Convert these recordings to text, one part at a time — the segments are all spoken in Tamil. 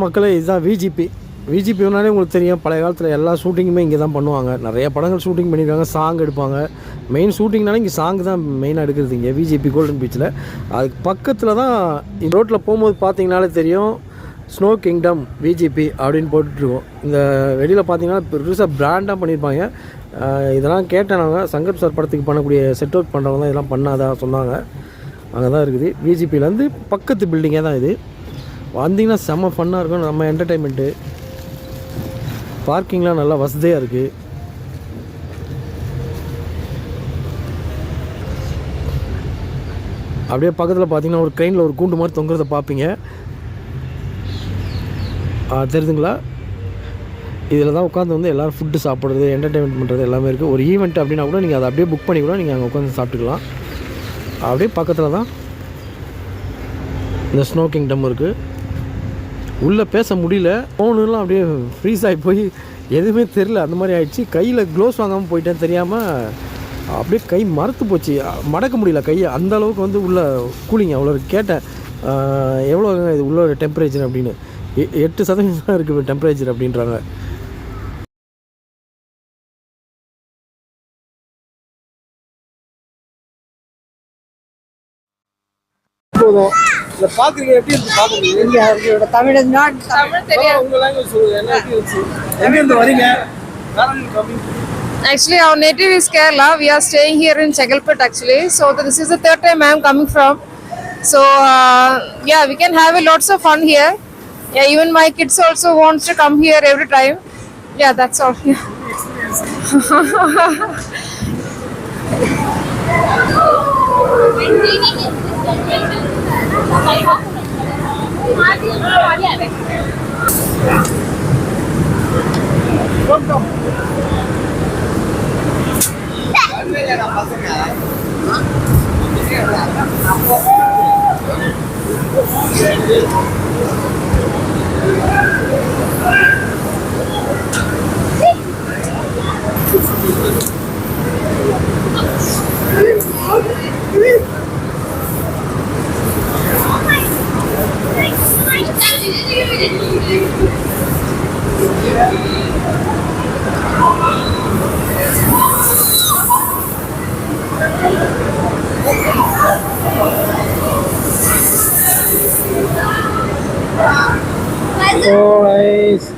மக்களே, இதுதான் விஜிபி. விஜிபினாலே உங்களுக்கு தெரியும், பழைய காலத்தில் எல்லா ஷூட்டிங்குமே இங்கே தான் பண்ணுவாங்க. நிறைய படங்கள் ஷூட்டிங் பண்ணியிருக்காங்க, சாங் எடுப்பாங்க. மெயின் ஷூட்டிங்னாலே இங்கே சாங் தான் மெயினாக எடுக்கிறது இங்கே விஜிபி கோல்டன் பீச்சில். அதுக்கு பக்கத்தில் தான் இந்த ரோட்டில் போகும்போது பார்த்தீங்கனாலே தெரியும், ஸ்னோ கிங்டம் விஜிபி அப்படின்னு போட்டுட்ருக்கோம். இந்த வெளியில் பார்த்தீங்கன்னா பெருசாக பிராண்டாக பண்ணியிருப்பாங்க. இதெல்லாம் கேட்டேன் நாங்கள், சங்கர் சார் படத்துக்கு பண்ணக்கூடிய செட் அவுட் பண்ணுறவங்க தான் இதெல்லாம் பண்ணாதான் சொன்னாங்க. அங்கே தான் இருக்குது விஜிபியிலேருந்து பக்கத்து பில்டிங்கே தான் இது. வந்தீங்கன்னா செம்ம ஃபன்னாக இருக்கும், நம்ம என்டர்டெயின்மெண்ட்டு. பார்க்கிங்லாம் நல்லா வசதியாக இருக்குது. அப்படியே பக்கத்தில் பார்த்தீங்கன்னா ஒரு ட்ரெயினில் ஒரு கூண்டு மாதிரி தொங்குறத பார்ப்பீங்க. தெரியுதுங்களா? இதில் தான் உட்காந்து வந்து எல்லோரும் ஃபுட்டு சாப்பிட்றது, என்டர்டெயின்மெண்ட் பண்ணுறது எல்லாமே இருக்குது. ஒரு ஈவெண்ட் அப்படின்னா கூட நீங்கள் அதை அப்படியே புக் பண்ணி கூட நீங்கள் அங்கே உட்காந்து சாப்பிட்டுக்கலாம். அப்படியே பக்கத்தில் தான் இந்த ஸ்னோ கிங்டம் இருக்குது. உள்ளே பேச முடியல, ஃபோனுலாம் அப்படியே ஃப்ரீஸ் ஆகி போய் எதுவுமே தெரில, அந்த மாதிரி ஆகிடுச்சு. கையில் க்ளோஸ் வாங்காமல் போயிட்டேன் தெரியாமல், அப்படியே கை மரத்து போச்சு, மடக்க முடியல கையை. அந்த அளவுக்கு வந்து உள்ள கூலிங் அவ்வளோ கேட்டேன். எவ்வளோ இது உள்ள டெம்பரேச்சர் அப்படின்னு. 8% தான் இருக்குது டெம்பரேச்சர் அப்படின்றாங்க. போதும் இதை பார்க்குறீங்க, எப்படி இருக்கு பார்க்குறீங்க? தமிழ் இஸ் நாட் தமிழ் தெரியாது. உங்கள் லாங்குவேஜ் சொல்லுங்கள், என்ன எப்படி இருந்துச்சு? எங்கேருந்து வரீங்க? Actually, our native is Kerala. We are staying here in Chegalpet actually. So this is the third time I am coming from. So yeah, we can have lots of fun here. Yeah, even my kids also wants to come here every time. Yeah, that's all. Yeah. Oh, nice.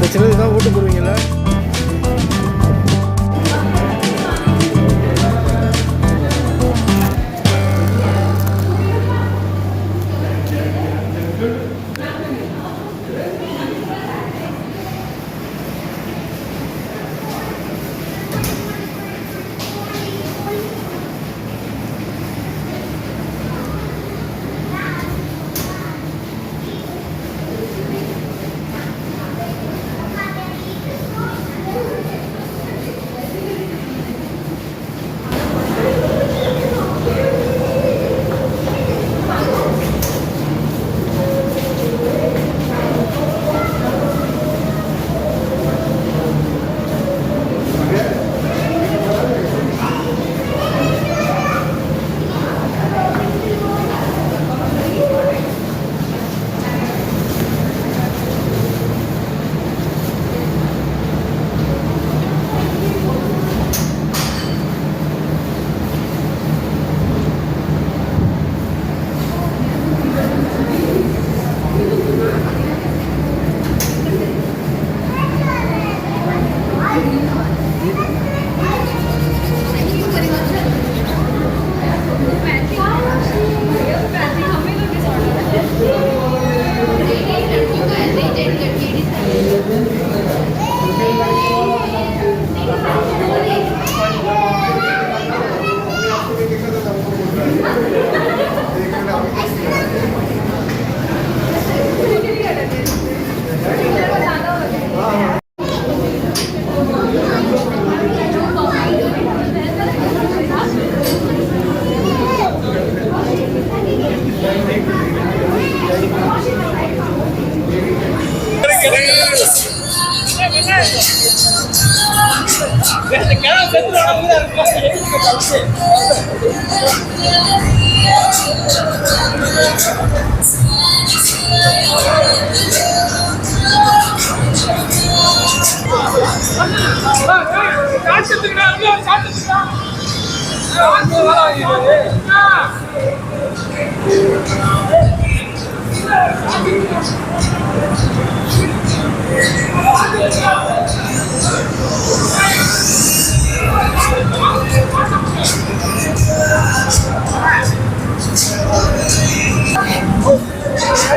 பிரச்சனை தான் ஓட்டு போடுவீங்கல்ல.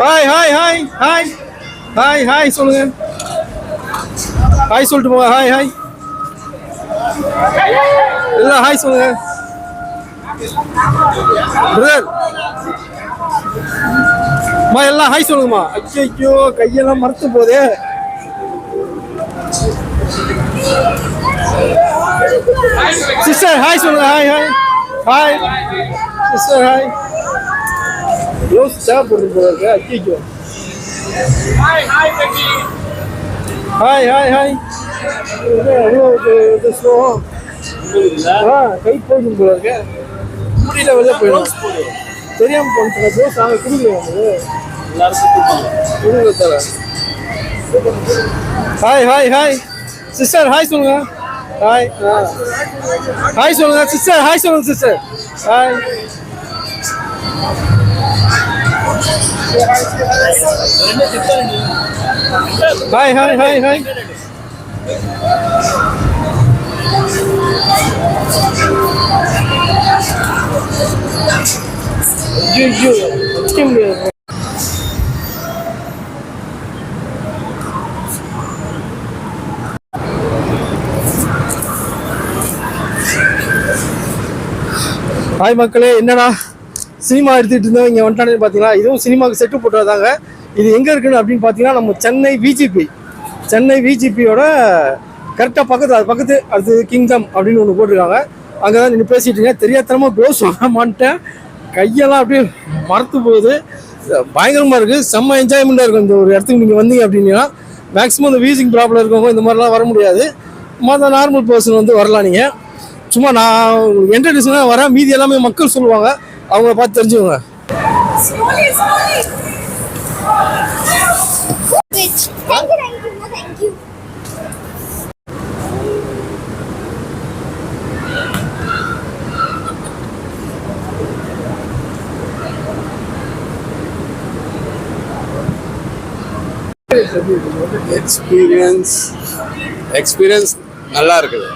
Hi hi hi hi hi hi சொல்லுங்க. ஹாய் சொல்லிட்டு போங்க. ஹாய் ஹாய் இல்லை ஹாய் சொல்லுங்க பிரதர். அம்மா எல்லாம் ஹாய் சொல்லுங்கம்மா. ஐயோ கையெல்லாம் மறத்து போதே. சிஸ்டர் ஹாய் சொல்லுங்க. Hi hi hi sister hi. க்ளோஸ் தேவைப்படுது போல இருக்கு. ஐயோ ஹாய் ஹாய் ஹாய் ஹாய். எவ்வளோ ஸ்லோ. கை போயிடும் போல இருக்கு. முடியல வெளியே போயிடும். தெரியாமல் போட்டு க்ளோஸ் நாங்கள் கொடுக்கல வந்து கொடுக்கல தர. Hi hi hi sister hi சொல்லுங்க. ஹாய் ஹாய் சொல்லுங்க சிஸ்டர். ஹாய் சொல்லுங்க sister. Hi hi hi hi hi. Hi மக்களே, என்னடா சினிமா எடுத்துகிட்டு இருந்தோம் இங்கே வந்துட்டானு பார்த்தீங்கன்னா, இதுவும் சினிமாவுக்கு செட்டு போட்டுறதாங்க. இது எங்கே இருக்குன்னு அப்படின்னு பார்த்தீங்கன்னா, நம்ம சென்னை விஜிபியோட கரெக்டாக பக்கத்தில் அது பக்கத்து அடுத்து கிங்டம் அப்படின்னு ஒன்று போட்டிருக்காங்க. அங்கே தான் நின்று பேசிகிட்டு இருக்கேன். தெரியாதனமாக க்ளோஸ் வாங்க மாட்டேன். கையெல்லாம் அப்படியே மறத்து போகுது. பயங்கரமாக இருக்குது. செம்ம என்ஜாய்மெண்ட்டாக இருக்கும். இந்த ஒரு இடத்துக்கு நீங்கள் வந்தீங்க அப்படின்னா மேக்ஸிமம் இந்த வீசிங் ப்ராப்ளம் இருக்கவங்க இந்த மாதிரிலாம் வர முடியாது. மற்ற நார்மல் பர்சன் வந்து வரலாம். நீங்கள் சும்மா நான் உங்களுக்கு என்டர்டைன்மெண்ட்டாக வரேன். மீதி எல்லாமே மக்கள் சொல்லுவாங்க, அவங்கள பார்த்து தெரிஞ்சுக்கோங்க. எக்ஸ்பீரியன்ஸ் நல்லா இருக்குது.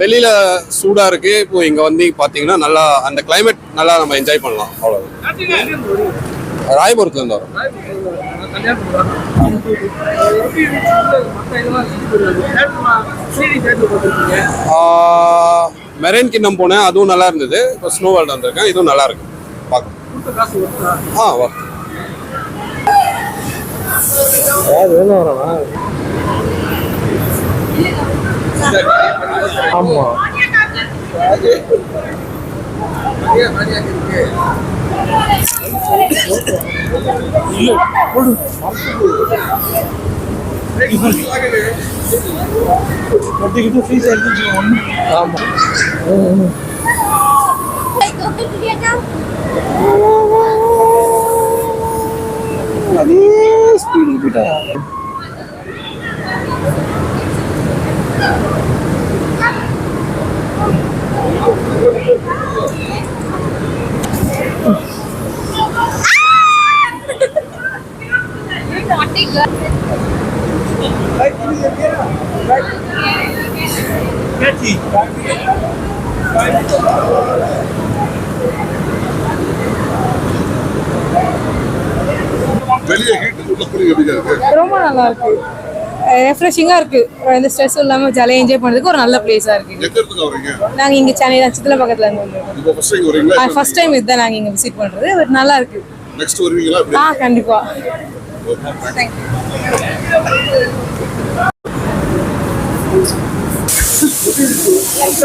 வெளியில் சூடாக இருக்குது. இப்போ இங்கே வந்து பார்த்தீங்கன்னா நல்லா அந்த கிளைமேட் நல்லா நம்ம என்ஜாய் பண்ணலாம். அவ்வளோ. ராயபுரத்துலேருந்து வரோம். மெரைன் கிங்டம் போனேன், அதுவும் நல்லா இருந்தது. இப்போ ஸ்னோ வேர்ல்டு வந்திருக்கேன், இதுவும் நல்லா இருக்கு பார்க்க. வா. ஆமா ரொம்ப நல்லா இருக்கு. ரெஃப்ரெஷிங்கா இருக்கு. எந்த ஸ்ட்ரெஸ்ஸும் இல்லாம ஜாலியா என்ஜாய் பண்றதுக்கு ஒரு நல்ல பிளேஸா இருக்கு. நாங்க இங்க சென்னை நட்சத்திர பக்கத்துல இருந்து வந்திருக்கோம். ஃபர்ஸ்ட் டைம் இதுதான் நாங்க இங்க விசிட் பண்றது. பட் நல்லா இருக்கு. நெக்ஸ்ட் வருவீங்களா? கண்டிப்பா.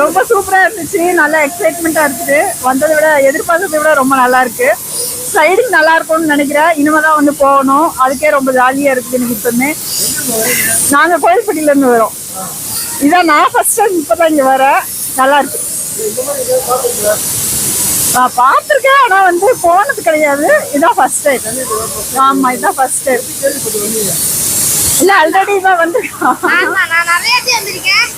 ரொம்ப சூப்பரா இருந்துச்சு. நல்லா எக்ஸைட்மெண்டா இருக்குது. வந்ததை விட எதிர்பார்த்ததை விட ரொம்ப நல்லா இருக்கு. ஸ்லைடிங் நல்லா இருக்கும்னு நினைக்கிறேன். இனிமேதான் வந்து போகணும். அதுக்கே ரொம்ப ஜாலியா இருக்குது எனக்கு. இப்போமே நாங்க கோயில்பட்டியில இருந்து வரோம். இதான் நான் ஃபர்ஸ்ட் டைம் இப்பதான் இங்க வரேன். நல்லா இருக்கு. நான் பார்த்துருக்கேன், ஆனா வந்து போனது கிடையாது. இதான் ஃபர்ஸ்ட் டைம். ஆமா, இதான் ஃபர்ஸ்ட் டைம். இல்ல ஆல்ரெடி தான் வந்து நான் நிறைய வந்திருக்கேன்.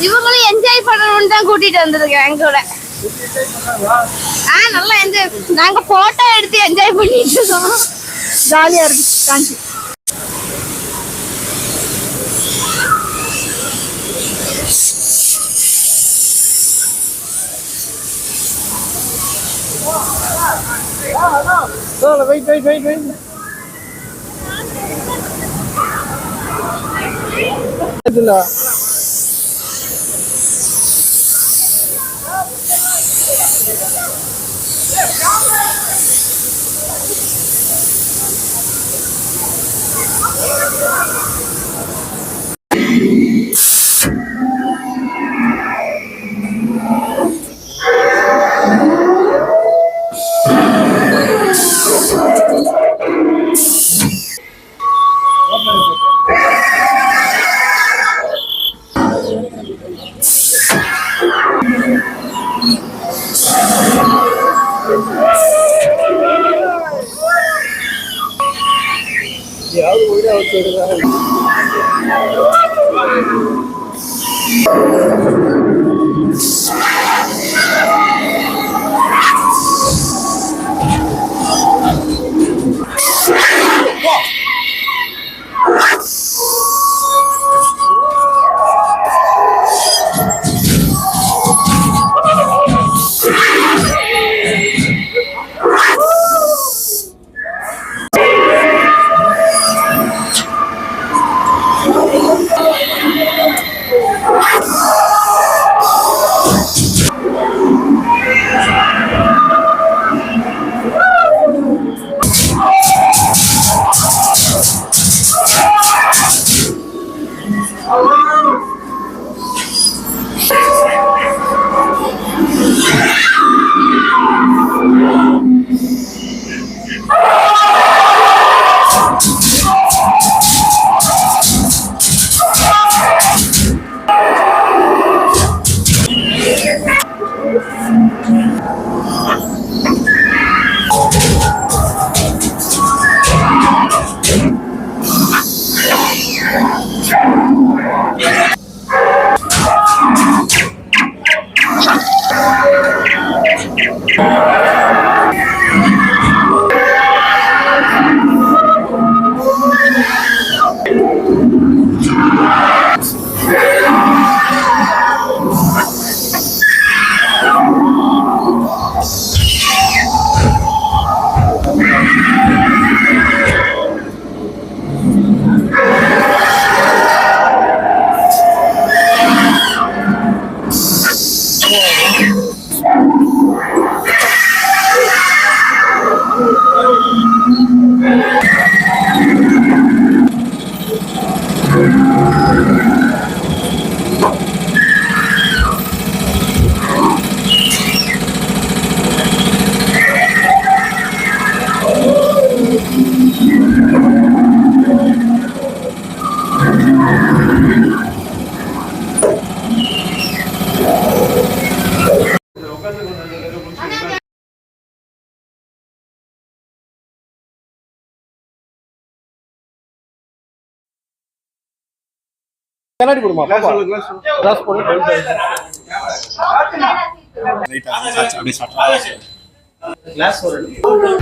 இவங்களும் என்ஜாய் பண்ணணும்னு தான் கூட்டிட்டு வந்திருக்கேன் எங்க கூட. நல்லா என்ஜாய். நாங்க போட்டோ எடுத்து என்ஜாய் பண்ணிட்டு இருக்கோம். ஜாலியா இருக்கு. தேங்க்யூ. வெயிட் இதுல யாவது போயிட்டு அவர் சொல்றாரு. கண்ணாடி போடுமா பாப்பா கிளாஸ் போடு கிளாஸ் போடு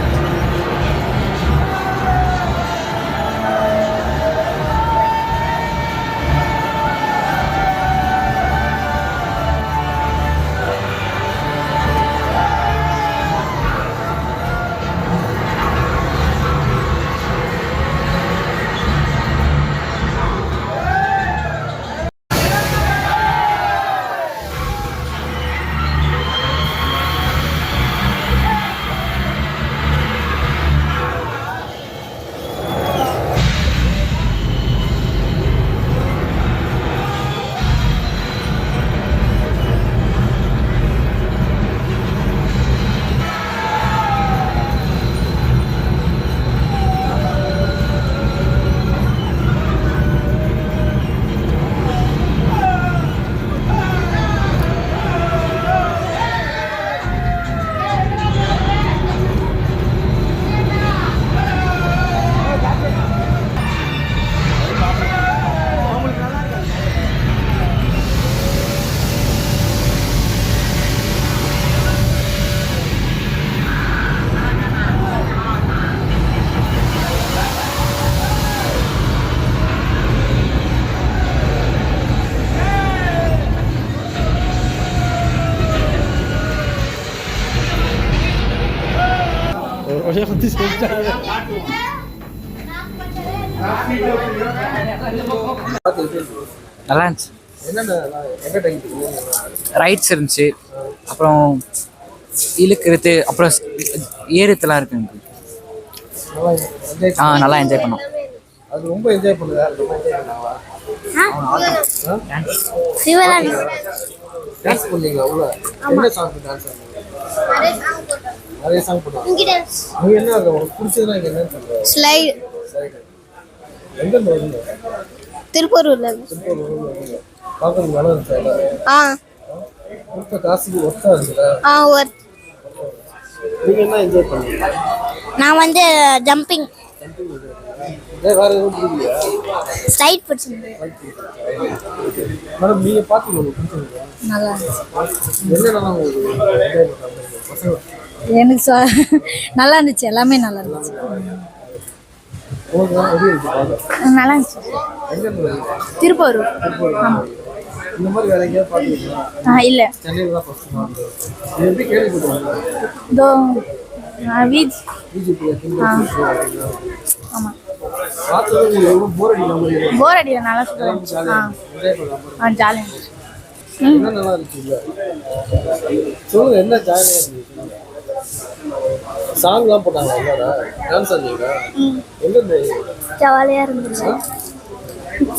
நல்லா இருந்துச்சு. ரைட்ஸ் இருந்துச்சு, அப்புறம் இழுக்கிறது, அப்புறம் ஏறுதெல்லாம் இருக்கு. நல்லா என்ஜாய் பண்ணோம். அது ரொம்ப என்ஜாய் பண்ணுதா? டான்ஸ் பண்ணீங்க உள்ள? என்ன சாங் டான்ஸ் ஆடுனீங்க? நிறைய சாங் போடுவாங்க. நீங்க என்ன உங்களுக்கு பிடிச்சதுன்னா என்னன்னு சொல்லுங்க. ஸ்லைட். எங்க இருந்து வரீங்க? திருப்பூர்ல. பாக்குறது நல்லா இருந்துச்சு. கொடுத்த காசுக்கு ஒர்த்தா இருந்துச்சா? ஒர்த். நீங்க என்ன என்ஜாய் பண்ணீங்க? நான் வந்து ஜம்பிங். வேற எதுவும் பிடிக்கலையா? ஸ்லைட் பிடிச்சிருந்தது. மேடம் நீங்க பாத்தீங்க உங்களுக்கு பிடிச்சிருக்கா? நல்லா இருந்துச்சு. என்னென்ன உங்களுக்கு என்ஜாய் பண்ணீங்க பசங்க? எனக்கு நல்லா இருந்துச்சு, எல்லாமே நல்லா இருந்துச்சு. நல்லா இருந்துச்சு. திருப்பூர். இந்த மாதிரி வேற எங்கேயாவது பார்த்தீங்களா? இல்ல, சென்னையில் தான் ஃபர்ஸ்ட் தான். இது எப்படி கேள்விப்பட்டீங்க? இதோ பிஜேபி. ஆமா, பார்த்தது எவ்வளோ போர் அடிக்காம? போர் அடிக்கல, நல்லா இருந்துச்சு. ஜாலியாக இருந்துச்சு. என்ன நல்லா இருந்துச்சு? சொல்லுங்க, என்ன ஜாலியாக இருந்துச்சு? சாங்லாம் போட்டாங்க, டான்ஸ் ஆடுனீங்களா? எங்க ஜாலியா இருந்துச்சு.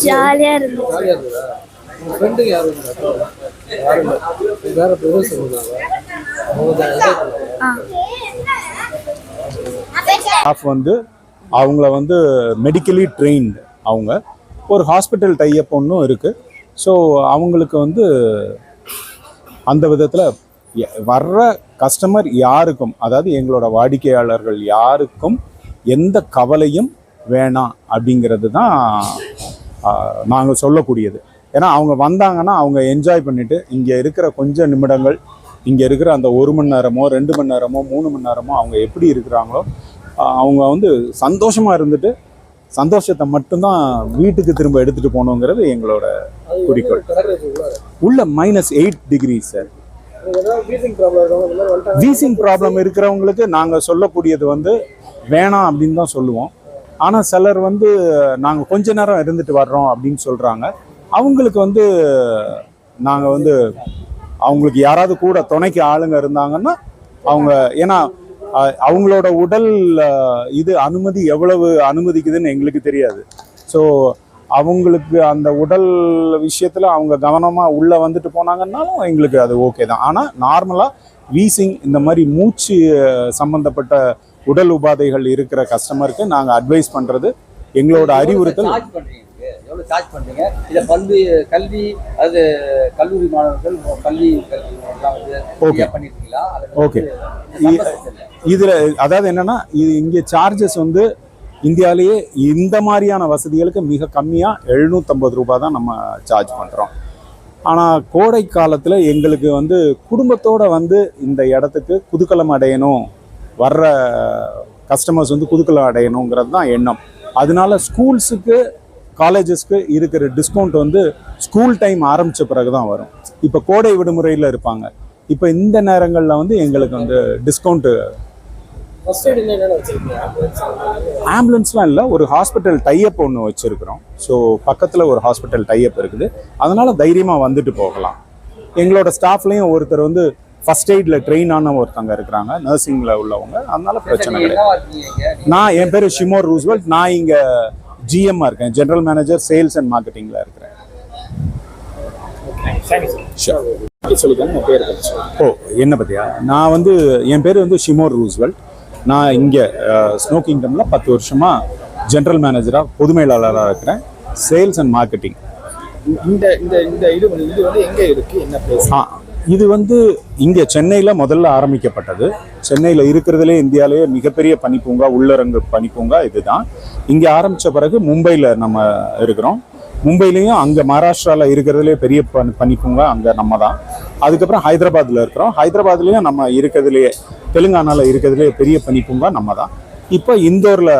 ஜாலியா இருந்துச்சு. ஜாலியாக இருந்ததா? உங்க ஃப்ரெண்டுங்க யாரும் இருந்தா? யாரும் இல்லை, வேற பிரதர்ஸ் இருந்தாங்க. அவங்க என்ஜாய் ஸ்டாஃப் வந்து அவங்கள வந்து மெடிக்கலி ட்ரெயின்டு, அவங்க ஒரு ஹாஸ்பிட்டல் டைப் ஒன்றும் இருக்குது. ஸோ அவங்களுக்கு வந்து அந்த விதத்தில் வர்ற கஸ்டமர் யாருக்கும், அதாவது எங்களோட வாடிக்கையாளர்கள் யாருக்கும் எந்த கவலையும் வேணாம் அப்படிங்கிறது தான் நாங்கள் சொல்லக்கூடியது. ஏன்னா அவங்க வந்தாங்கன்னா அவங்க என்ஜாய் பண்ணிவிட்டு இங்கே இருக்கிற கொஞ்சம் நிமிடங்கள், இங்கே இருக்கிற அந்த 1 மணி நேரமோ 2 மணி நேரமோ 3 மணி நேரமோ அவங்க எப்படி இருக்கிறாங்களோ அவங்க வந்து சந்தோஷமாக இருந்துட்டு சந்தோஷத்தை மட்டும்தான் வீட்டுக்கு திரும்ப எடுத்துகிட்டு போகணுங்கிறது எங்களோட குறிக்கோள். உள்ள -8 டிகிரி சார். வீசிங் ப்ராப்ளம் இருக்கிறவங்களுக்கு நாங்கள் சொல்லக்கூடியது வந்து வேணாம் அப்படின்னு தான் சொல்லுவோம். ஆனால் சிலர் வந்து நாங்கள் கொஞ்ச நேரம் இருந்துட்டு வர்றோம் அப்படின்னு சொல்கிறாங்க. அவங்களுக்கு வந்து நாங்கள் வந்து அவங்களுக்கு யாராவது கூட துணைக்கு ஆளுங்க இருந்தாங்கன்னா அவங்க, ஏன்னா அவங்களோட உடல் இது அனுமதி எவ்வளவு அனுமதிக்குதுன்னு எங்களுக்கு தெரியாது. ஸோ அவங்களுக்கு அந்த உடல் விஷயத்தில் அவங்க கவனமாக உள்ளே வந்துட்டு போனாங்கன்னாலும் எங்களுக்கு அது ஓகே தான். ஆனால் நார்மலாக வீசிங் இந்த மாதிரி மூச்சு சம்பந்தப்பட்ட உடல் உபாதைகள் இருக்கிற கஸ்டமருக்கு நாங்கள் அட்வைஸ் பண்ணுறது எங்களோட அறிவுறுத்தல். எவ்வளோ சார்ஜ் பண்ணுறீங்க? இதை கல்வி அது கல்லூரி மாணவர்கள் பள்ளி கல்விலாம் வந்து ஓகே பண்ணியிருக்கீங்களா? ஓகே. இதில் அதாவது என்னென்னா இது இங்கே சார்ஜஸ் வந்து இந்தியாவிலேயே இந்த மாதிரியான வசதிகளுக்கு மிக கம்மியாக 750 ரூபாய் தான் நம்ம சார்ஜ் பண்ணுறோம். ஆனால் கோடை காலத்தில் எங்களுக்கு வந்து குடும்பத்தோடு வந்து இந்த இடத்துக்கு குதூகலம் அடையணும், வர்ற கஸ்டமர்ஸ் வந்து குதூகலம் அடையணுங்கிறது தான் எண்ணம். அதனால ஸ்கூல்ஸுக்கு காலேஜஸ்க்கு இருக்கிற டிஸ்கவுண்ட் வந்து ஸ்கூல் டைம் ஆரம்பித்த பிறகு தான் வரும். இப்போ கோடை விடுமுறையில் இருப்பாங்க. இப்போ இந்த நேரங்களில் வந்து எங்களுக்கு வந்து டிஸ்கவுண்ட்டு. ஆம்புலன்ஸ்லாம் இல்லை, ஒரு ஹாஸ்பிட்டல் டைப் ஒன்று வச்சுருக்கிறோம். ஸோ பக்கத்தில் ஒரு ஹாஸ்பிட்டல் டைப் இருக்குது. அதனால் தைரியமாக வந்துட்டு போகலாம். எங்களோட ஸ்டாஃப்லேயும் ஒருத்தர் வந்து ஃபர்ஸ்ட் எய்டில் ட்ரெயின் ஆன ஒருத்தவங்க இருக்கிறாங்க, நர்சிங்கில் உள்ளவங்க. அதனால பிரச்சனை கிடையாது. என் பேர் ஷிமோர் ரூஸ்வெல்ட். நான் இங்கே ஜிஎம்மாக இருக்கேன், ஜென்ரல் மேனேஜர் சேல்ஸ் அண்ட் மார்க்கெட்டிங்கில் இருக்கிறேன். என்ன பற்றியா? நான் வந்து என் பேர் வந்து ஷிமோர் ரூஸ்வெல்ட். நான் இங்கே ஸ்னோ கிங்டமில் 10 வருஷமாக ஜென்ரல் மேனேஜராக பொது மேலாளராக இருக்கிறேன், சேல்ஸ் அண்ட் மார்க்கெட்டிங். இது வந்து எங்கே இருக்குது, என்ன பிளேஸ்? இது வந்து இங்கே சென்னையில் முதல்ல ஆரம்பிக்கப்பட்டது. சென்னையில் இருக்கிறதுலே இந்தியாவிலேயே மிகப்பெரிய பனிப்பூங்கா, உள்ளரங்கு பனிப்பூங்கா இதுதான். இங்கே ஆரம்பித்த பிறகு மும்பையில் நம்ம இருக்கிறோம். மும்பையிலையும் அங்கே மகாராஷ்டிராவில் இருக்கிறதுலே பெரிய பனிப்பூங்கா அங்கே நம்ம தான். அதுக்கப்புறம் ஹைதராபாத்தில் இருக்கிறோம். ஹைதராபாத்லேயும் நம்ம இருக்கிறதுலையே, தெலுங்கானாவில் இருக்கிறதுலே பெரிய பனிப்பூங்கா நம்ம தான். இப்போ இந்தோரில்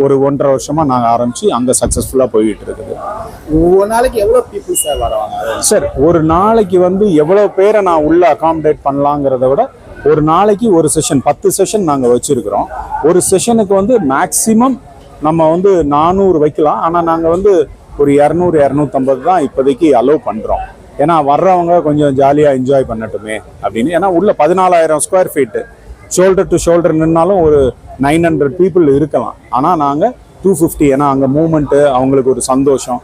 ஒரு 1.5 வருஷமாக நாங்கள் ஆரம்பித்து அங்கே சக்ஸஸ்ஃபுல்லாக போய்கிட்டு இருக்குது. ஒரு நாளைக்கு எவ்வளோ பீப்புள் சார் வருவாங்க சார்? ஒரு நாளைக்கு வந்து எவ்வளோ பேரை நான் உள்ளே அகாமடேட் பண்ணலாங்கிறத விட ஒரு நாளைக்கு ஒரு செஷன், 10 செஷன் நாங்கள் வச்சுருக்கிறோம். ஒரு செஷனுக்கு வந்து மேக்ஸிமம் நம்ம வந்து 400 வைக்கலாம். ஆனால் நாங்கள் வந்து ஒரு 200-250 தான் இப்போதைக்கு அலோவ் பண்ணுறோம். ஏன்னா வர்றவங்க கொஞ்சம் ஜாலியாக என்ஜாய் பண்ணட்டுமே அப்படின்னு. ஏன்னா உள்ள 14,000 square feet, shoulder to shoulder நின்னாலும் ஒரு 900 பீப்புள் இருக்கலாம். ஆனால் நாங்கள் 250, ஏன்னா அங்கே மூமெண்ட்டு, அவங்களுக்கு ஒரு சந்தோஷம்,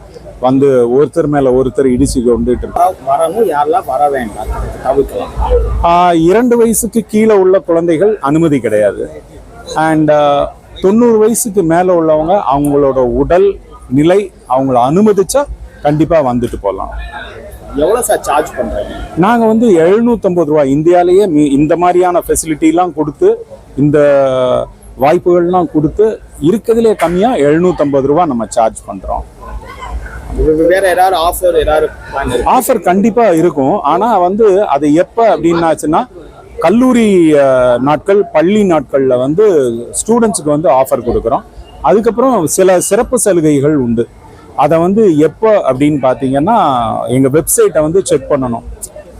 வந்து ஒருத்தர் மேலே ஒருத்தர் இடிச்சு கொண்டுட்டு வரவங்க யாரெல்லாம் வர வேண்டாம் தவிர்க்கலாம். 2 வயசுக்கு கீழே உள்ள குழந்தைகள் அனுமதி கிடையாது. அண்ட் 90 வயசுக்கு மேலே உள்ளவங்க அவங்களோட உடல் நிலை அவங்கள அனுமதிச்சா கண்டிப்பாக வந்துட்டு போகலாம். எவ்வளோ சார் சார்ஜ் பண்ணுறீங்க? நாங்கள் வந்து 750 ரூபா. இந்தியாவிலேயே இந்த மாதிரியான ஃபெசிலிட்டிலாம் கொடுத்து, இந்த வாய்ப்புகள்லாம் கொடுத்து இருக்கிறதுலே கம்மியாக 750 ரூபா நம்ம சார்ஜ் பண்ணுறோம். வேற ஏதாவது ஆஃபர் கண்டிப்பாக இருக்கும். ஆனால் வந்து அது எப்போ அப்படின்னாச்சுன்னா, கல்லூரி நாட்கள், பள்ளி நாட்களில் வந்து ஸ்டூடெண்ட்ஸுக்கு வந்து ஆஃபர் கொடுக்குறோம். அதுக்கப்புறம் சில சிறப்பு சலுகைகள் உண்டு. அதை வந்து எப்போ அப்படின்னு பார்த்தீங்கன்னா, எங்கள் வெப்சைட்டை வந்து செக் பண்ணணும்.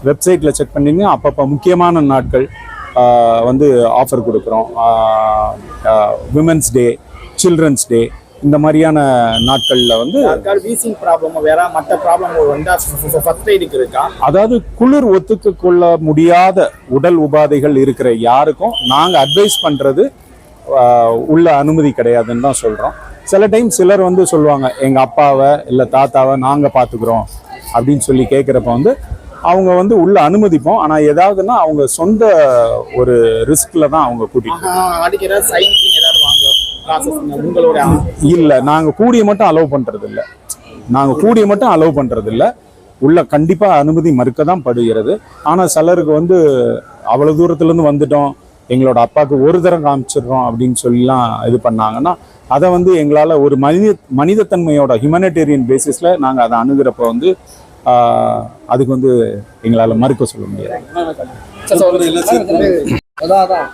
வெப்சைட்டில் செக் பண்ணிங்கன்னா அப்பப்போ முக்கியமான நாட்கள் வந்து ஆஃபர் கொடுக்குறோம். விமென்ஸ் டே, சில்ட்ரன்ஸ் டே, இந்த மாதிரியான நாட்களில் வந்து வீசிங் ப்ராப்ளம் வேற மற்ற ப்ராப்ளம் ஃபர்ஸ்ட் எய்டுக்கு இருக்கா? அதாவது குளிர் ஒத்துக்க கொள்ள முடியாத உடல் உபாதைகள் இருக்கிற யாருக்கும் நாங்கள் அட்வைஸ் பண்ணுறது உள்ள அனுமதி கிடையாதுன்னு தான் சொல்கிறோம். சில டைம் சிலர் வந்து சொல்லுவாங்க, எங்கள் அப்பாவை இல்லை தாத்தாவை நாங்கள் பார்த்துக்குறோம் அப்படின்னு சொல்லி கேட்குறப்ப வந்து அவங்க வந்து உள்ள அனுமதிப்போம். ஆனால் ஏதாவதுன்னா அவங்க சொந்த ஒரு ரிஸ்கில் தான் அவங்க கூட்டிகிட்டு இல்லை. நாங்கள் கூடிய மட்டும் அலோவ் பண்ணுறது இல்லை. உள்ள கண்டிப்பாக அனுமதி மறுக்க தான் படுகிறது. ஆனால் சிலருக்கு வந்து அவ்வளோ தூரத்துலேருந்து வந்துட்டோம், எங்களோட அப்பாவுக்கு ஒரு தரம் காமிச்சிடுறோம் அப்படின்னு சொல்லிலாம் இது பண்ணாங்கன்னா, அதை வந்து எங்களால் ஒரு மனிதத்தன்மையோட ஹியூமனிடேரியன் பேசிஸில் நாங்கள் அதை அணுகிறப்ப வந்து அதுக்கு வந்து எங்களால் மறுக்க சொல்ல முடியாது. அதான்